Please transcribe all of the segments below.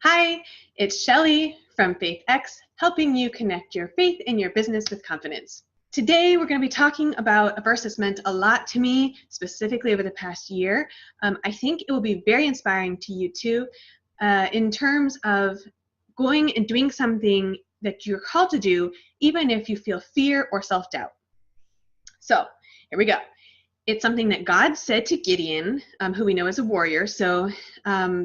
Hi, it's Shelly from FaithX, helping you connect your faith and your business with confidence. Today, we're going to be talking about a verse that's meant a lot to me, specifically over the past year. I think it will be very inspiring to you too, in terms of going and doing something that you're called to do, even if you feel fear or self-doubt. So, here we go. It's something that God said to Gideon, who we know as a warrior. So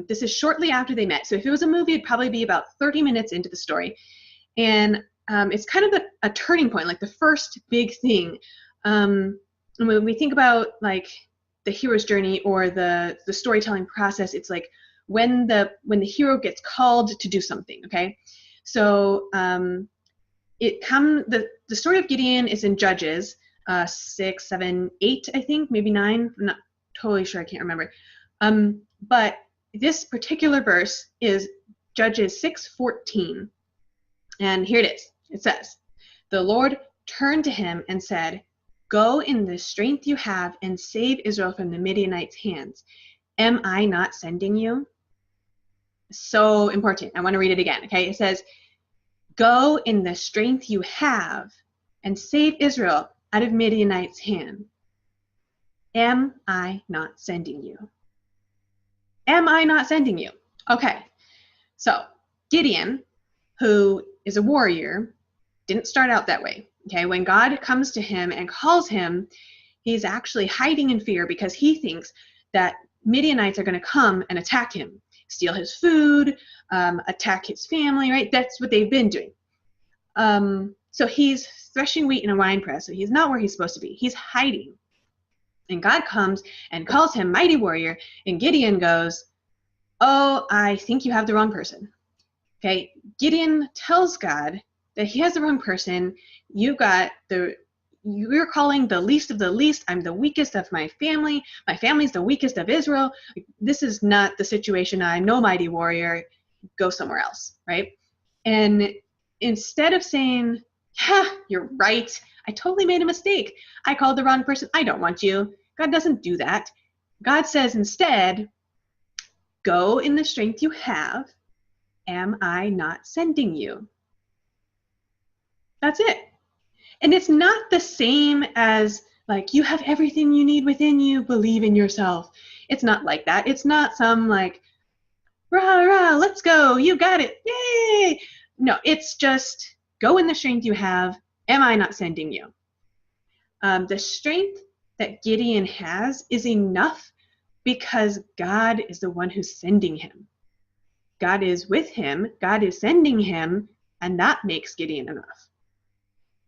this is shortly after they met. So if it was a movie, it'd probably be about 30 minutes into the story. And it's kind of a turning point, like the first big thing. When we think about like the hero's journey or the storytelling process, it's like when the hero gets called to do something, okay? So the story of Gideon is in Judges, 6, 7, 8, I think, maybe 9. I'm not totally sure. I can't remember. But this particular verse is Judges 6:14. And here it is. It says, "The Lord turned to him and said, 'Go in the strength you have and save Israel from the Midianites' hands. Am I not sending you?'" So important. I want to read it again. Okay. It says, "Go in the strength you have and save Israel out of Midianites' hand. Am I not sending you?" Am I not sending you? Okay, so Gideon, who is a warrior, didn't start out that way. Okay, when God comes to him and calls him, he's actually hiding in fear because he thinks that Midianites are going to come and attack him, steal his food, attack his family, right? That's what they've been doing. So he's threshing wheat in a wine press, so he's not where he's supposed to be. He's hiding. And God comes and calls him mighty warrior, and Gideon goes, "Oh, I think you have the wrong person." Okay, Gideon tells God that he has the wrong person. You're calling the least of the least. I'm the weakest of my family. My family's the weakest of Israel. This is not the situation. I'm no mighty warrior. Go somewhere else, right? And instead of saying, "Yeah, you're right. I totally made a mistake. I called the wrong person. I don't want you." God doesn't do that. God says instead, "Go in the strength you have. Am I not sending you?" That's it. And it's not the same as like, you have everything you need within you, believe in yourself. It's not like that. It's not some like, rah, rah, let's go, you got it, yay. No, it's just, go in the strength you have. Am I not sending you? The strength that Gideon has is enough because God is the one who's sending him. God is with him, God is sending him, and that makes Gideon enough.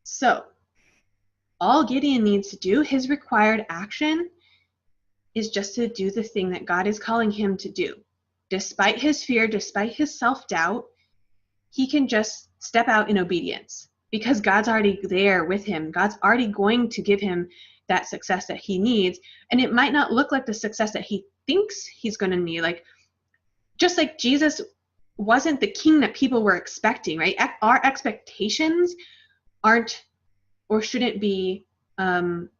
So, all Gideon needs to do, his required action, is just to do the thing that God is calling him to do. Despite his fear, despite his self-doubt, he can just step out in obedience because God's already there with him. God's already going to give him that success that he needs. And it might not look like the success that he thinks he's going to need. Like, just like Jesus wasn't the king that people were expecting, right? Our expectations aren't or shouldn't be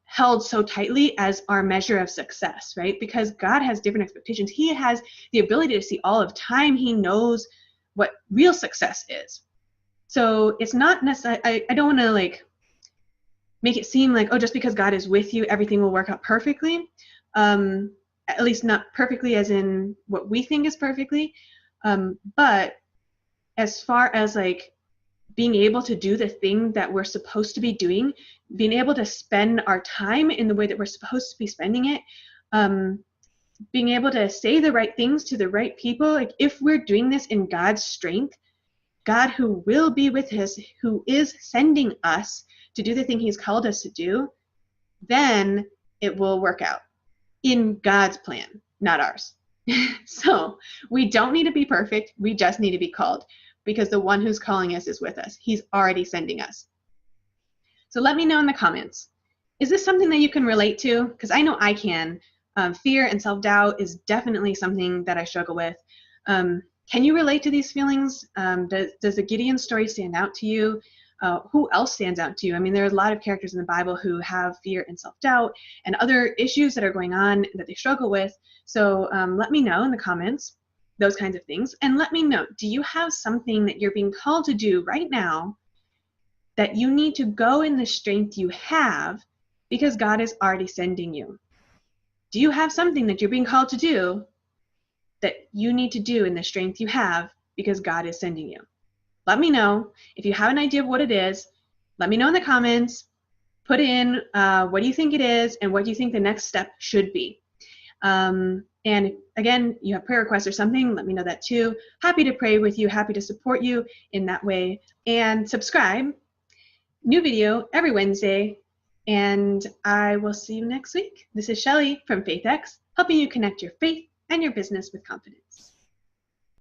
held so tightly as our measure of success, right? Because God has different expectations. He has the ability to see all of time. He knows what real success is. So it's not necessarily, I don't want to like make it seem like, oh, just because God is with you, everything will work out perfectly. At least not perfectly as in what we think is perfectly. But as far as like being able to do the thing that we're supposed to be doing, being able to spend our time in the way that we're supposed to be spending it, being able to say the right things to the right people, like if we're doing this in God's strength, God who will be with us, who is sending us to do the thing he's called us to do, then it will work out in God's plan, not ours. So we don't need to be perfect. We just need to be called because the one who's calling us is with us. He's already sending us. So let me know in the comments. Is this something that you can relate to? Because I know I can. Fear and self-doubt is definitely something that I struggle with. Can you relate to these feelings? Does the Gideon story stand out to you? Who else stands out to you? I mean, there are a lot of characters in the Bible who have fear and self-doubt and other issues that are going on that they struggle with. So let me know in the comments. those kinds of things. And let me know, do you have something that you're being called to do right now that you need to go in the strength you have because God is already sending you? Do you have something that you're being called to do that you need to do in the strength you have because God is sending you? Let me know. If you have an idea of what it is, let me know in the comments. Put in what do you think it is and what do you think the next step should be. And again, you have prayer requests or something, let me know that too. Happy to pray with you, happy to support you in that way. And subscribe. New video every Wednesday. And I will see you next week. This is Shelly from FaithX, helping you connect your faith and your business with confidence.